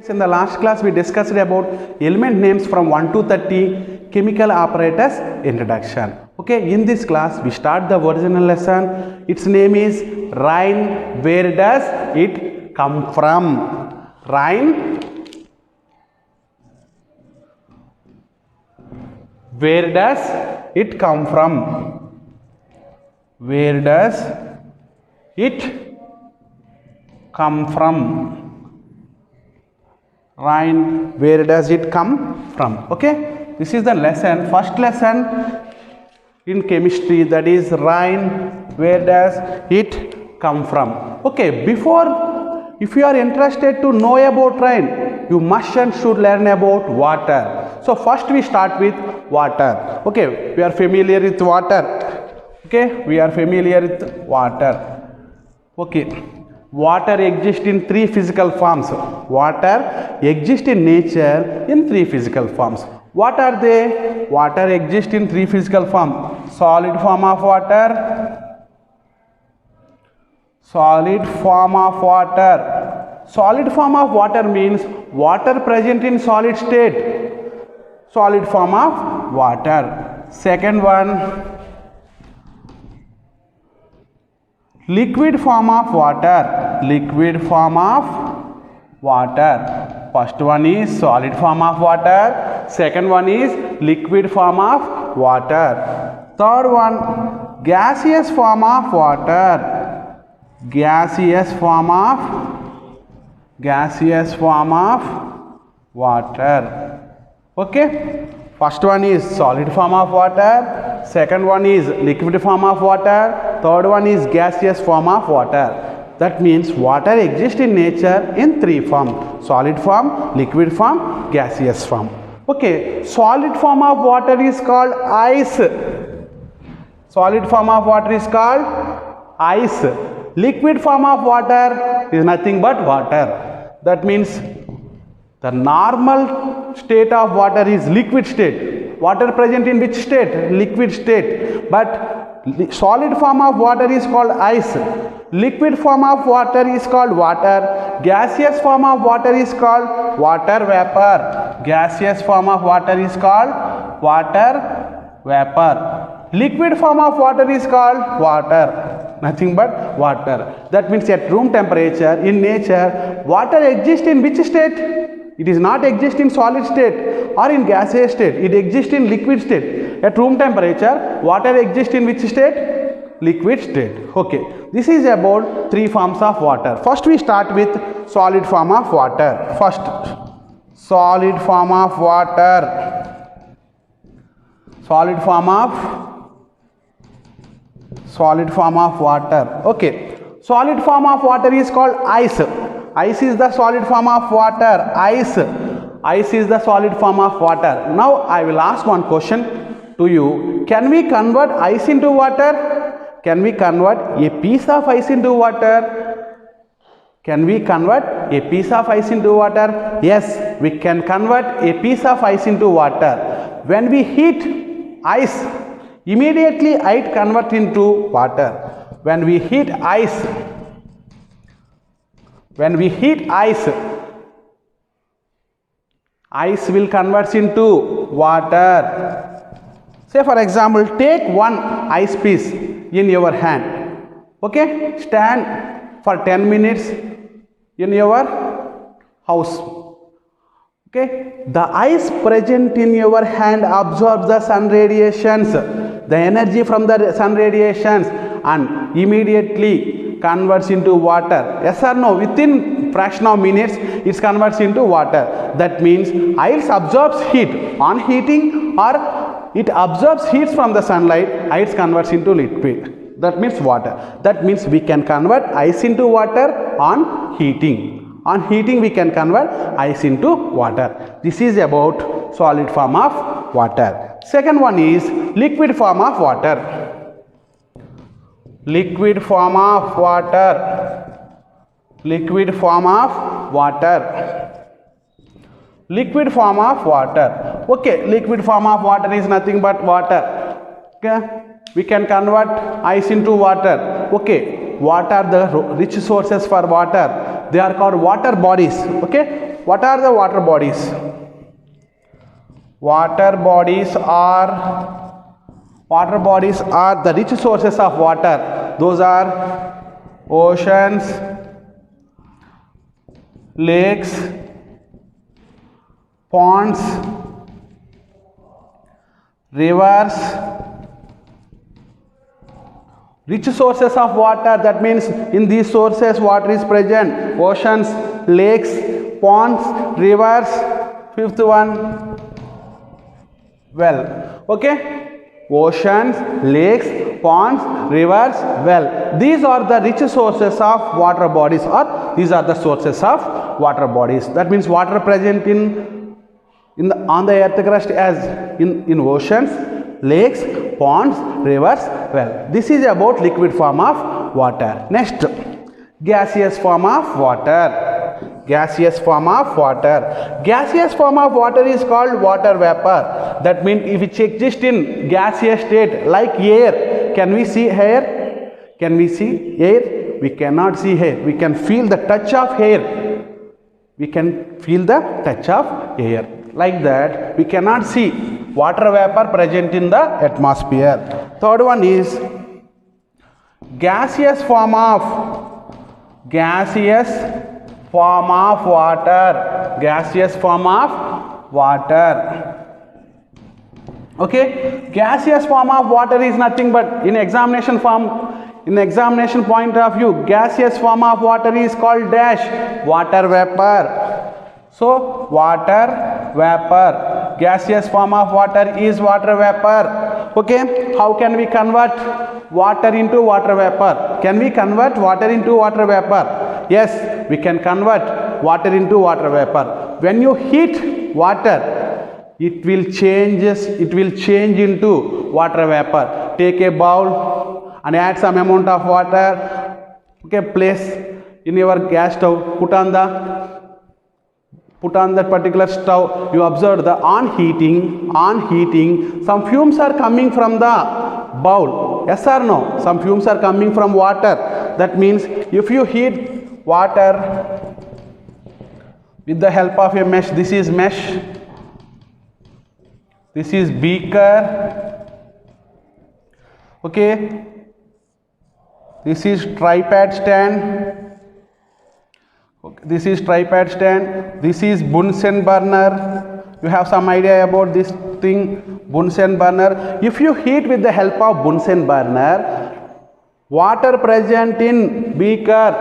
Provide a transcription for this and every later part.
In the last class we discussed about element names from 1 to 30, chemical apparatus introduction. Okay, in this class we start the original lesson. Its name is Rhine. Where does it come from? Rhine. Where does it come from? Where does it come from? Rhine, where does it come from? Okay, this is the lesson, first lesson in chemistry, that is Rhine, where does it come from? Okay, before, if you are interested to know about Rhine, you must and should learn about water. So first we start with water. Okay, we are familiar with water. Okay, we are familiar with water. Okay. Water exists in three physical forms. Water exists in nature in three physical forms. What are they? Water exists in three physical forms. Solid form of water. Solid form of water. Solid form of water means water present in solid state. Solid form of water. Second one, liquid form of water. Liquid form of water. First one is solid form of water. Second one is liquid form of water. Third one, gaseous form of water. Gaseous form of water. Okay. First one is solid form of water, second one is liquid form of water, third one is gaseous form of water. That means water exists in nature in three forms: solid form, liquid form, gaseous form. Okay, solid form of water is called ice. Solid form of water is called ice. Liquid form of water is nothing but water. That means the normal state of water is liquid state. Water present in which state? Liquid state. But solid form of water is called ice. Liquid form of water is called water. Gaseous form of water is called water vapor. Gaseous form of water is called water vapor. Liquid form of water is called water. Nothing but water. That means at room temperature in nature, water exists in which state? It is not exist in solid state or in gaseous state. It exists in liquid state. At room temperature, water exists in which state? Liquid state. Okay. This is about three forms of water. First we start with solid form of water. First, solid form of water. Solid form of water. Okay. Solid form of water is called ice. Ice is the solid form of water. Ice is the solid form of water. Now I will ask one question to you. Can we convert ice into water? Can we convert a piece of ice into water? Can we convert a piece of ice into water? Yes, we can convert a piece of ice into water. When we heat ice, immediately it converts into water. When we heat ice, ice will convert into water. Say for example, take one ice piece in your hand. Okay, stand for 10 minutes in your house. Okay, the ice present in your hand absorbs the sun radiations, the energy from the sun radiations, and immediately converts into water. Yes or no? Within fraction of minutes it converts into water. That means ice absorbs heat on heating, or it absorbs heat from the sunlight, ice converts into liquid. That means water. That means we can convert ice into water on heating. On heating we can convert ice into water. This is about solid form of water. Second one is liquid form of water. Liquid form of water. Liquid form of water. Liquid form of water. Okay, liquid form of water is nothing but water. Okay, we can convert ice into water. Okay, what are the rich sources for water? They are called water bodies. Okay, what are the water bodies? Water bodies are the rich sources of water. Those are oceans, lakes, ponds, rivers. Rich sources of water, that means in these sources water is present. Oceans, lakes, ponds, rivers. Fifth one, well. Okay, oceans, lakes, ponds, rivers, well. These are the rich sources of water bodies, or these are the sources of water bodies. That means water present on the earth crust as in oceans, lakes, ponds, rivers, well. This is about liquid form of water. Next, gaseous form of water. Gaseous form of water. Gaseous form of water is called water vapor. That means if it exists in gaseous state like air, can we see air? Can we see air? We cannot see air. We can feel the touch of air. We can feel the touch of air. Like that, we cannot see water vapor present in the atmosphere. Third one is gaseous form of water. Gaseous form of water. Okay, gaseous form of water is nothing but in examination point of view, gaseous form of water is called dash water vapor. So water vapor, gaseous form of water is water vapor. Okay, how can we convert water into water vapor? Can we convert water into water vapor? Yes, we can convert water into water vapor. When you heat water, it will change into water vapor. Take a bowl and add some amount of water. Okay, place in your gas stove, put on that particular stove. You observe the on heating, some fumes are coming from the bowl. Yes or no? Some fumes are coming from water. That means if you heat water with the help of a mesh, this is mesh, this is beaker, okay, this is tripod stand. This is tripod stand. This is Bunsen burner. You have some idea about this thing, Bunsen burner. If you heat with the help of Bunsen burner, water present in beaker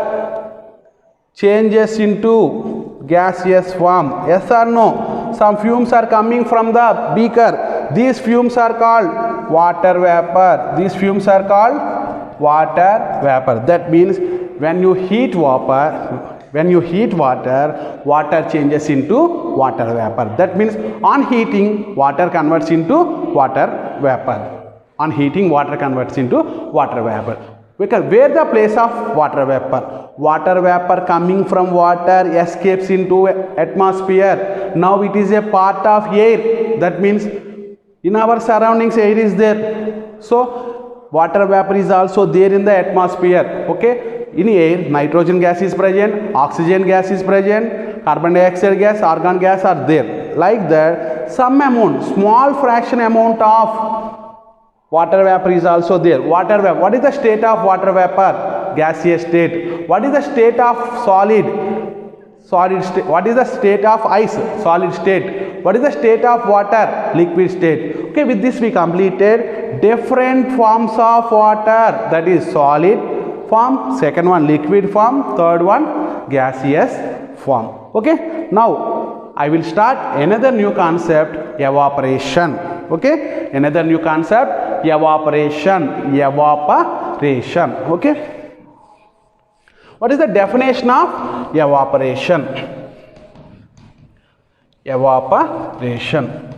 changes into gaseous form. Yes or no? Some fumes are coming from the beaker. These fumes are called water vapor. These fumes are called water vapor. That means when you heat water, water changes into water vapor. That means on heating, water converts into water vapor. On heating, water converts into water vapor. Because where the place of water vapor? Water vapor coming from water escapes into atmosphere. Now it is a part of air. That means in our surroundings air is there. So water vapor is also there in the atmosphere. Okay. In air, nitrogen gas is present, oxygen gas is present, carbon dioxide gas, argon gas are there. Like that, some amount, small fraction amount of water vapor is also there. Water vapor. What is the state of water vapor? Gaseous state. What is the state of solid? Solid state. What is the state of ice? Solid state. What is the state of water? Liquid state. Okay, with this we completed different forms of water. That is solid form, second one liquid form, third one gaseous form. Okay, now I will start another new concept, evaporation. Okay, another new concept, evaporation. Okay, what is the definition of evaporation?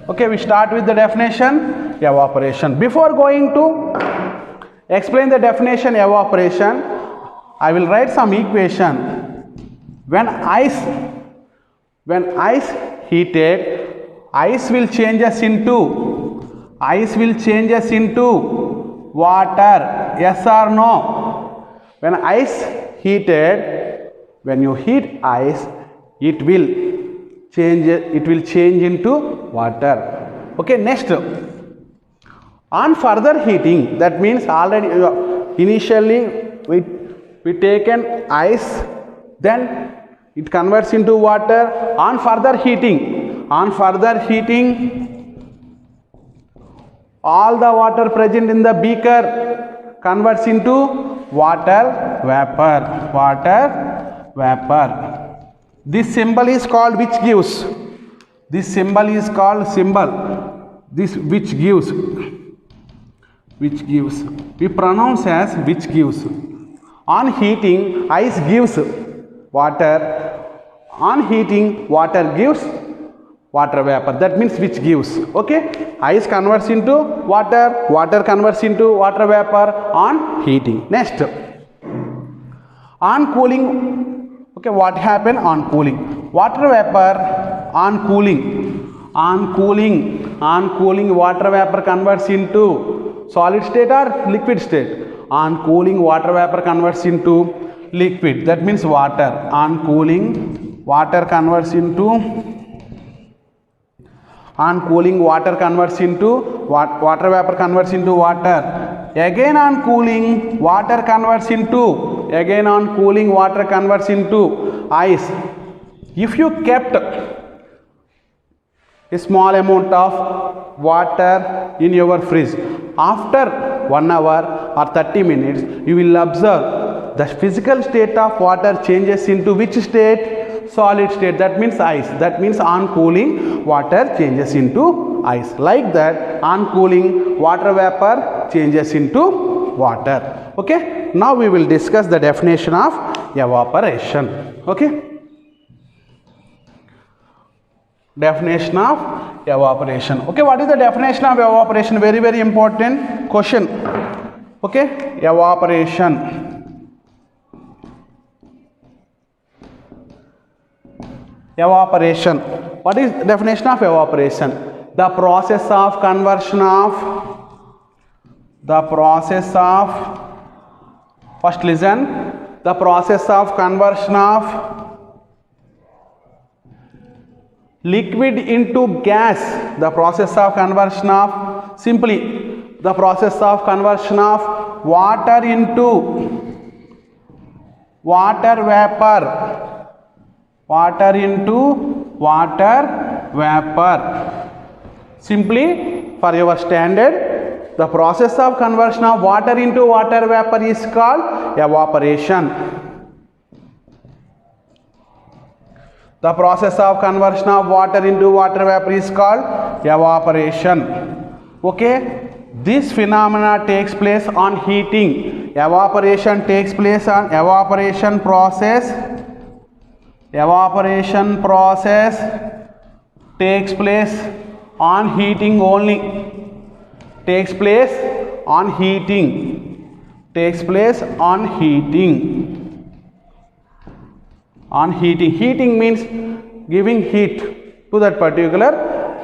Okay, we start with the definition, evaporation. Before going to explain the definition evaporation, I will write some equation. When ice heated, ice will change us into water. Yes or no? When ice heated, when you heat ice, it will it will change into water. Okay, next, on further heating, that means already initially we taken ice, then it converts into water. On further heating, all the water present in the beaker converts into water vapor. This symbol is called which gives? This symbol is called this which gives. We pronounce as which gives. On heating, ice gives water. On heating, water gives water vapor. That means which gives. Okay, ice converts into water, water converts into water vapor on heating. Next, on cooling. Okay, what happened on cooling? Water vapor on cooling. Water vapor converts into solid state or liquid state. On cooling, water vapor converts into liquid. That means water. On cooling, water converts into water vapor converts into water. Again on cooling, water converts into ice. If you kept a small amount of water in your fridge, after 1 hour or 30 minutes, you will observe the physical state of water changes into which state? Solid state. That means ice. That means on cooling, water changes into ice. Like that, on cooling, water vapor changes into water. Okay, now we will discuss the definition of evaporation. Okay, definition of evaporation. Okay, what is the definition of evaporation? Very, very important question. Okay, evaporation. Evaporation. What is the definition of evaporation? The process of conversion first listen, the process of conversion of liquid into gas, the process of conversion of, simply, the process of conversion of water into water vapor. Simply, for your standard, the process of conversion of water into water vapor is called evaporation. The process of conversion of water into water vapor is called evaporation. Okay, this phenomena takes place on heating. Evaporation takes place on evaporation process takes place on heating only. Heating means giving heat to that particular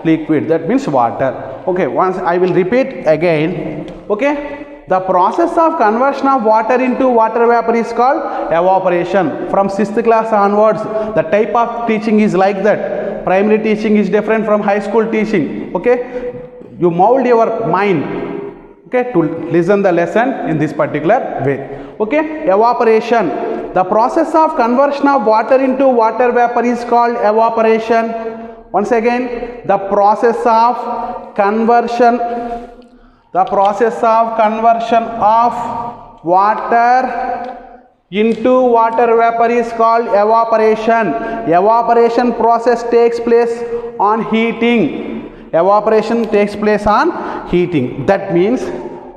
liquid. That means water. Okay, once I will repeat again. Okay, the process of conversion of water into water vapor is called evaporation. From 6th class onwards, the type of teaching is like that. Primary teaching is different from high school teaching. Okay, you mold your mind, okay, to listen the lesson in this particular way. Okay, evaporation. The process of conversion of water into water vapor is called evaporation. Once again, the process of conversion of water into water vapor is called evaporation. Evaporation process takes place on heating. That means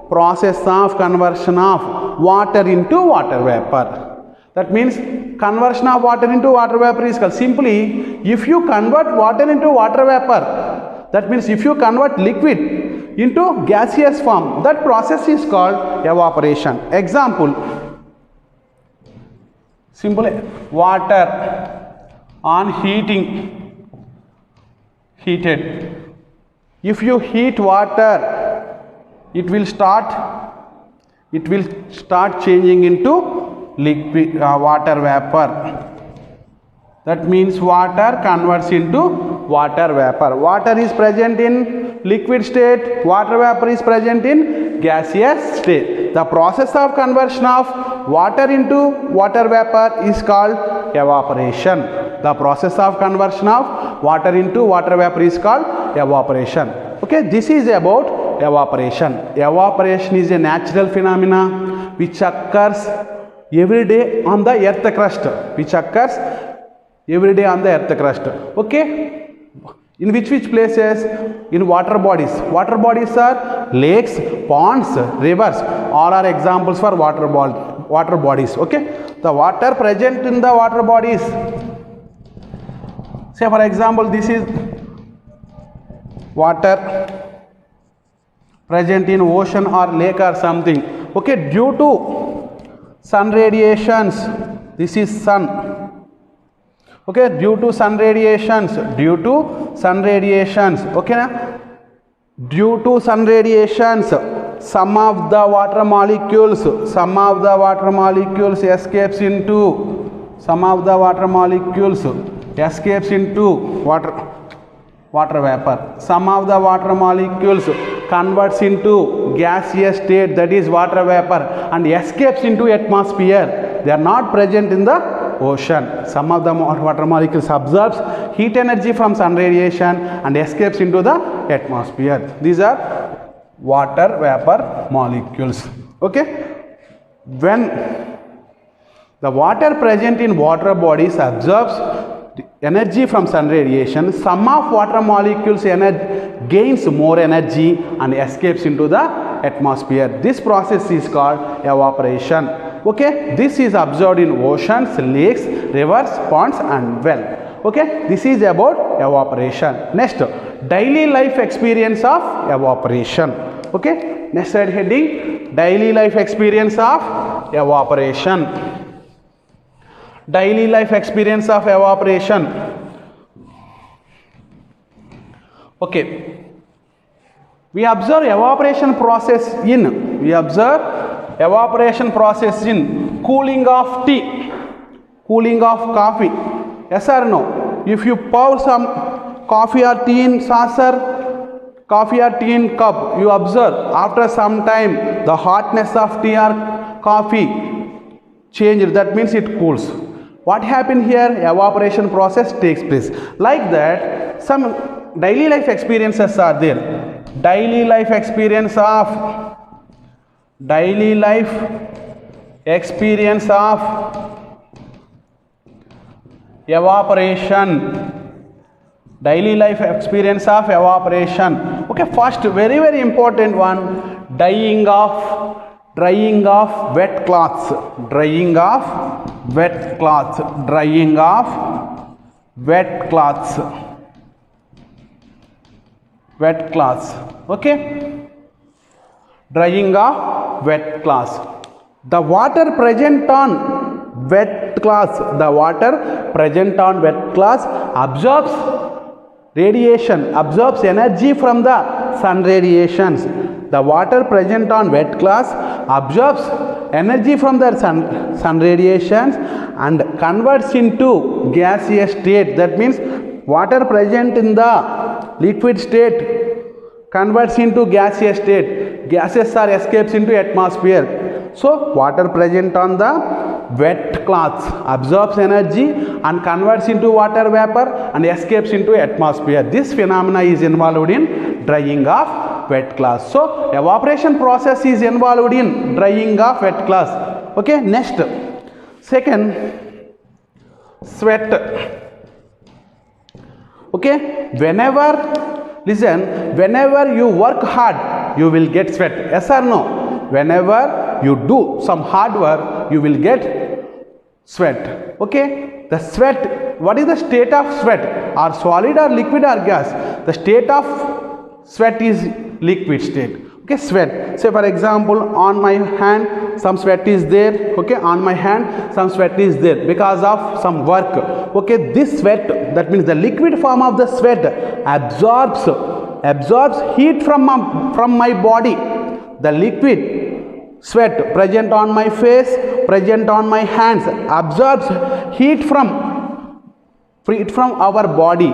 process of conversion of water into water vapor. That means conversion of water into water vapor is called, simply, if you convert water into water vapor, that means if you convert liquid into gaseous form, that process is called evaporation. Example, simply, water on heated. If you heat water, it will start changing into liquid water vapor. That means water converts into water vapor. Water is present in liquid state, water vapor is present in gaseous state. The process of conversion of water into water vapor is called evaporation. The process of conversion of water into water vapor is called evaporation. Okay, this is about evaporation. Evaporation is a natural phenomena which occurs every day on the earth crust. Okay, in which places? In water bodies. Water bodies are lakes, ponds, rivers. All are examples for water bodies. Okay, the water present in the water bodies, say for example, this is water present in ocean or lake or something. Okay, due to sun radiations, this is sun. Okay, due to sun radiations, okay, due to sun radiations, some of the water molecules escapes into water vapor. Some of the water molecules converts into gaseous state, that is water vapor, and escapes into atmosphere. They are not present in the ocean. Some of the water molecules absorbs heat energy from sun radiation and escapes into the atmosphere. These are water vapor molecules. Okay, when the water present in water bodies absorbs energy from sun radiation, some of water molecules gains more energy and escapes into the atmosphere. This process is called evaporation. Okay, this is observed in oceans, lakes, rivers, ponds and well. Okay, this is about evaporation. Next, daily life experience of evaporation. Okay, next slide heading, daily life experience of evaporation. Daily life experience of evaporation. Okay, we observe evaporation process in cooling of tea, cooling of coffee. Yes or no? If you pour some coffee or tea in saucer, coffee or tea in cup, you observe after some time the hotness of tea or coffee changes. That means it cools. What happened here? Evaporation process takes place. Like that, some daily life experiences are there. Daily life experience of evaporation. Daily life experience of evaporation. Okay, first very important one, drying of wet cloths. Drying of wet cloths. Okay, drying of wet cloths. The water present on wet cloths, absorbs radiation, absorbs energy from the sun radiations. The water present on wet cloths absorbs energy from the sun radiations and converts into gaseous state. That means water present in the liquid state converts into gaseous state. Gases are escapes into atmosphere. So water present on the wet cloths absorbs energy and converts into water vapor and escapes into atmosphere. This phenomena is involved in drying of wet cloths. So evaporation process is involved in drying of wet cloths. Okay, next, second, sweat. Okay, whenever you work hard, you will get sweat. Yes or no? Whenever you do some hard work, you will get sweat. Okay, the sweat, what is the state of sweat? Are solid or liquid or gas? The state of sweat is liquid state. Okay, sweat. Say for example, on my hand some sweat is there. Okay, on my hand some sweat is there because of some work. Okay, this sweat, that means the liquid form of the sweat absorbs heat from my body. The liquid sweat present on my face, present on my hands, absorbs heat from free from our body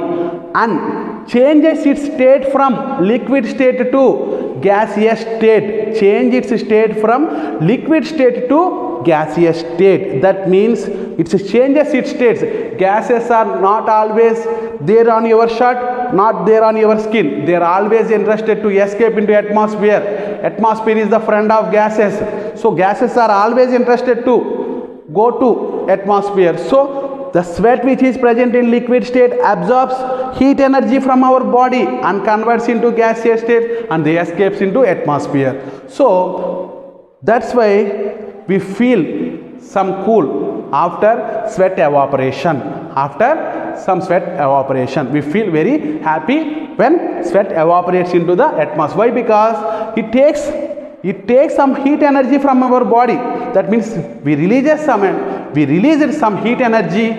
and changes its state from liquid state to gaseous state. Change its state from liquid state to gaseous state. That means it changes its states. Gases are not always there on your shirt, not there on your skin. They are always interested to escape into atmosphere. Atmosphere is the friend of gases. So gases are always interested to go to atmosphere. So the sweat which is present in liquid state absorbs heat energy from our body and converts into gaseous state and they escapes into atmosphere. So that's why we feel some cool after sweat evaporation. After some sweat evaporation, we feel very happy when sweat evaporates into the atmosphere. Why? Because it takes some heat energy from our body. That means we release some heat energy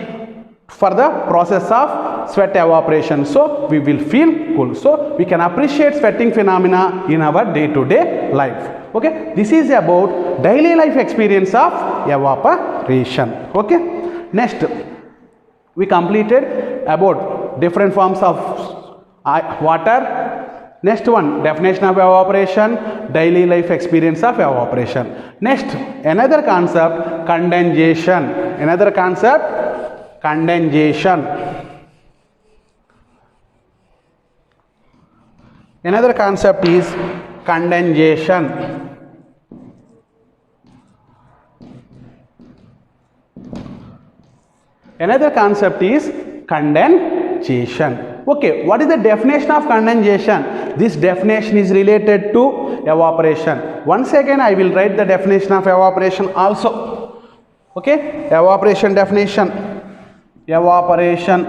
for the process of sweat evaporation. So we will feel cool. So we can appreciate sweating phenomena in our day-to-day life. Okay, this is about daily life experience of evaporation. Okay, next we completed about different forms of water. Next one, definition of evaporation, daily life experience of evaporation. Next, another concept, condensation. Another concept, condensation. Another concept is condensation. Another concept is condensation. Okay, what is the definition of condensation? This definition is related to evaporation. Once again, I will write the definition of evaporation also. Okay, evaporation definition. Evaporation.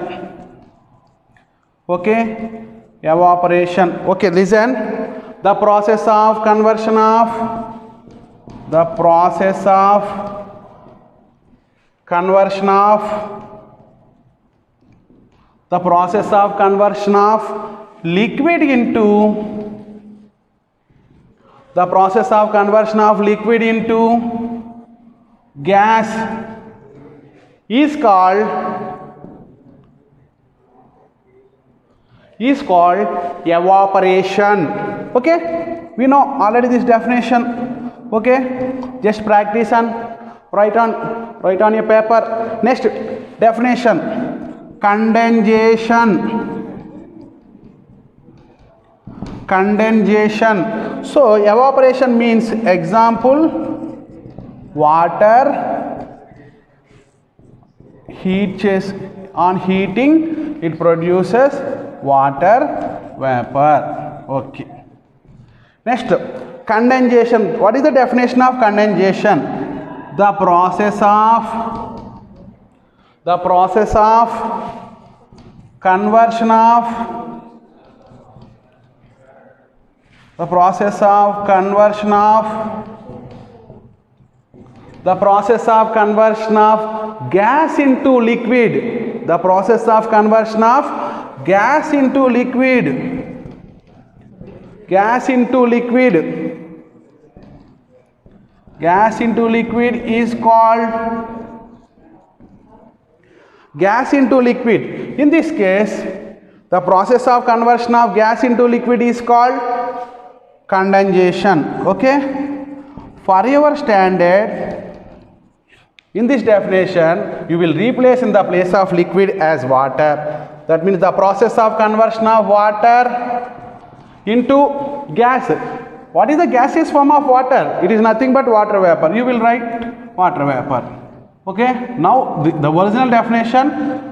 Okay, evaporation. Okay, listen. The process of conversion of liquid into gas is called evaporation. Okay, we know already this definition. Okay, just practice and write on your paper. Next definition, condensation. So evaporation means, example, water on heating it produces water vapor. Okay, next condensation. What is the definition of condensation? The process of conversion of gas into liquid. The process of conversion of gas into liquid. Gas into liquid is called gas into liquid. In this case, the process of conversion of gas into liquid is called condensation. Okay, for your standard, in this definition you will replace in the place of liquid as water. That means the process of conversion of water into gas. What is the gaseous form of water? It is nothing but water vapor. You will write water vapor. Okay, now the original definition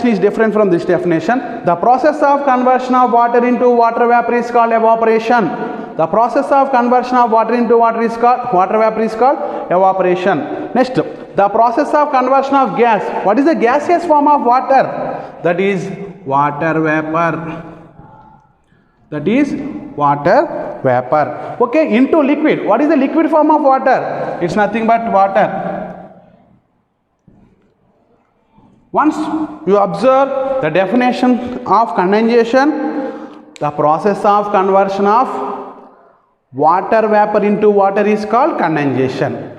is different from this definition. The process of conversion of water into water vapor is called evaporation. The process of conversion of water into water vapor is called evaporation. Next, the process of conversion of gas. What is the gaseous form of water? That is water vapor. Okay, into liquid. What is the liquid form of water? It's nothing but water. Once you observe the definition of condensation, the process of conversion of water vapor into water is called condensation.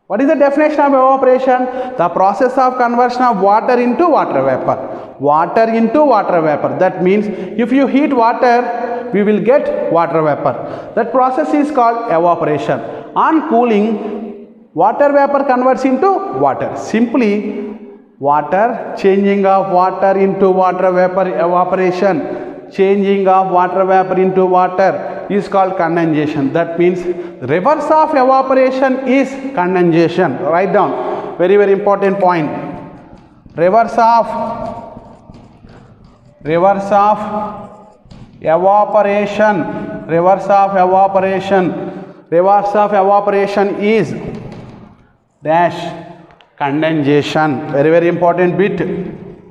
What is the definition of evaporation? The process of conversion of water into water vapor. Water into water vapor. That means if you heat water, we will get water vapor. That process is called evaporation. On cooling, water vapor converts into water. Simply, water, changing of water into water vapor, evaporation. Changing of water vapor into water is called condensation. That means reverse of evaporation is condensation. Write down. Very, very important point. Reverse of evaporation. Reverse of evaporation is dash condensation. Very, very important bit.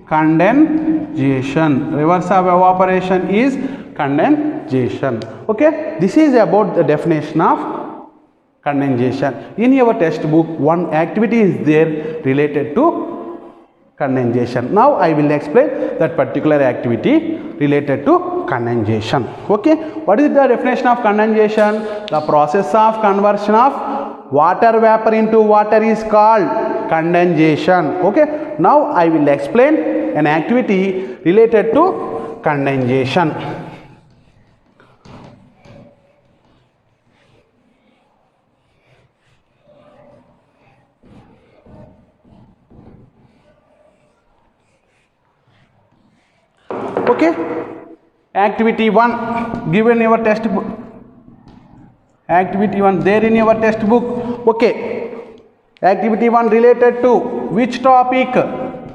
Condensation. Reverse of evaporation is condensation. Okay, this is about the definition of condensation. In your textbook, one activity is there related to condensation. Now I will explain that particular activity related to condensation. Okay, what is the definition of condensation? The process of conversion of water vapor into water is called condensation. Okay, now I will explain an activity related to condensation. Okay, activity 1 given in your textbook. Activity 1 there in your textbook. Okay, activity 1 related to which topic?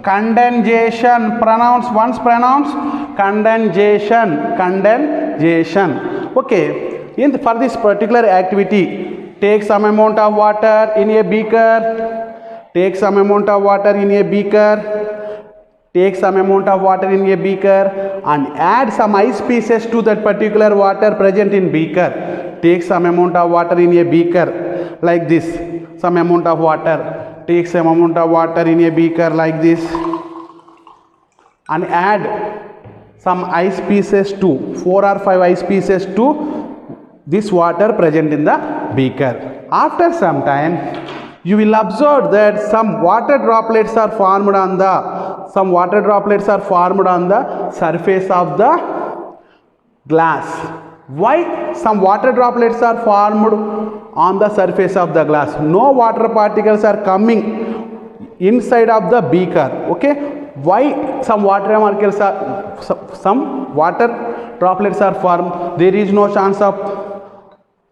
Condensation. Pronounce once, pronounce condensation. Okay, for this particular activity, take some amount of water in a beaker. Take some amount of water in a beaker. Take some amount of water in a beaker and add some ice pieces to that particular water present in beaker. Take some amount of water in a beaker like this. Some amount of water. Take some amount of water in a beaker like this and add some ice pieces to 4 or 5 ice pieces to this water present in the beaker. After some time, you will observe that some water droplets are formed on the surface of the glass. Why some water droplets are formed on the surface of the glass? No water particles are coming inside of the beaker. Okay, why some water molecules are some water droplets are formed? There is no chance of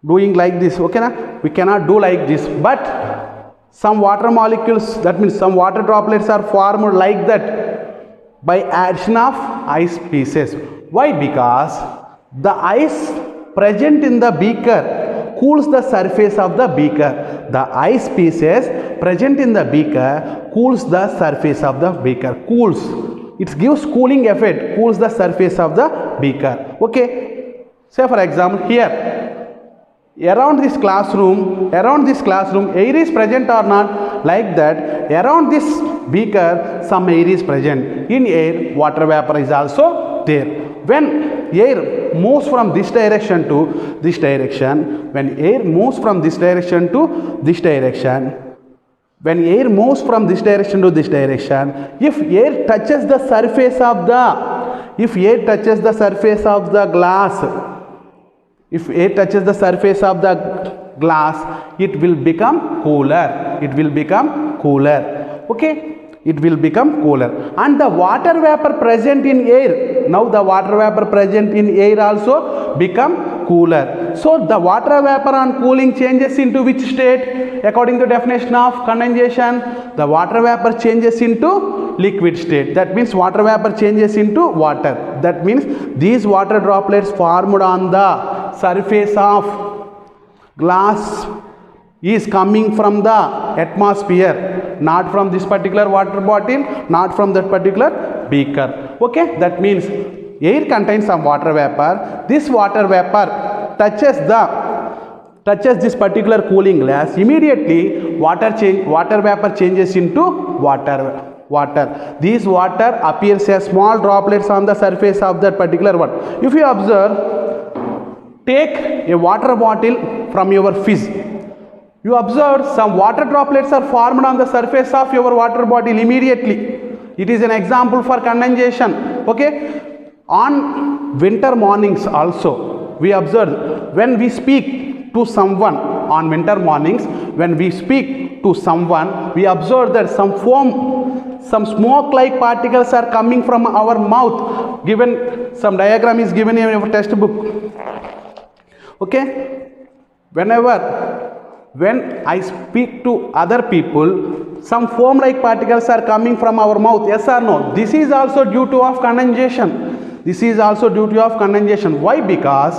doing like this. Okay, na? We cannot do like this, but some water molecules, that means some water droplets are formed like that by addition of ice pieces. Why? Because the ice present in the beaker cools the surface of the beaker. The ice pieces present in the beaker cools the surface of the beaker. Cools. It gives cooling effect. Cools the surface of the beaker. Okay. Say for example here. Around this classroom, air is present or not? Like that, around this beaker, some air is present. In air, water vapor is also there. When air moves from this direction to this direction, when air moves from this direction to this direction, when air moves from this direction to this direction, if air touches the surface of the glass, if air touches the surface of the glass, it will become cooler. It will become cooler. Okay, it will become cooler. And the water vapor present in air, now the water vapor present in air also become cooler. So the water vapor on cooling changes into which state? According to definition of condensation, the water vapor changes into liquid state. That means water vapor changes into water. That means these water droplets formed on the surface of glass is coming from the atmosphere, not from this particular water bottle, not from that particular beaker. Okay, that means air contains some water vapor. This water vapor touches this particular cooling glass. Immediately water vapor changes into water. These water appears as small droplets on the surface of that particular one. If you observe, take a water bottle from your fridge. You observe some water droplets are formed on the surface of your water bottle immediately. It is an example for condensation. Okay. On winter mornings also, we observe when we speak to someone on winter mornings, when we speak to someone, we observe that some foam, some smoke like particles are coming from our mouth. Given some diagram is given in your textbook. Okay. When I speak to other people, some foam like particles are coming from our mouth. Yes or no? This is also due to of condensation. This is also due to of condensation. Why? Because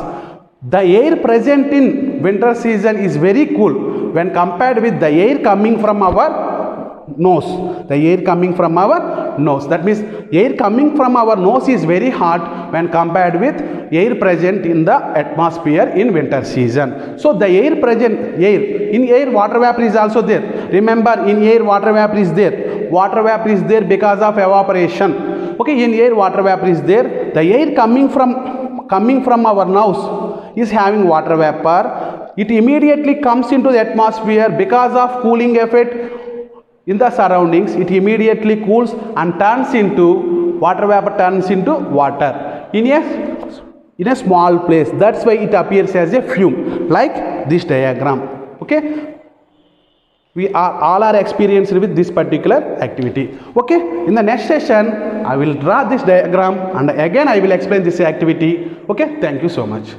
the air present in winter season is very cool when compared with the air coming from our nose. The air coming from our nose. That means air coming from our nose is very hot when compared with air present in the atmosphere in winter season. So the air present, in air water vapor is also there. Remember, in air water vapor is there. Water vapor is there because of evaporation. Okay, in air water vapor is there. The air coming from our nose is having water vapor. It immediately comes into the atmosphere because of cooling effect in the surroundings. It immediately cools and turns into water vapor, turns into water in a small place. That's why it appears as a fume, like this diagram. Okay, we all are experienced with this particular activity. Okay, in the next session I will draw this diagram and again I will explain this activity. Okay, thank you so much.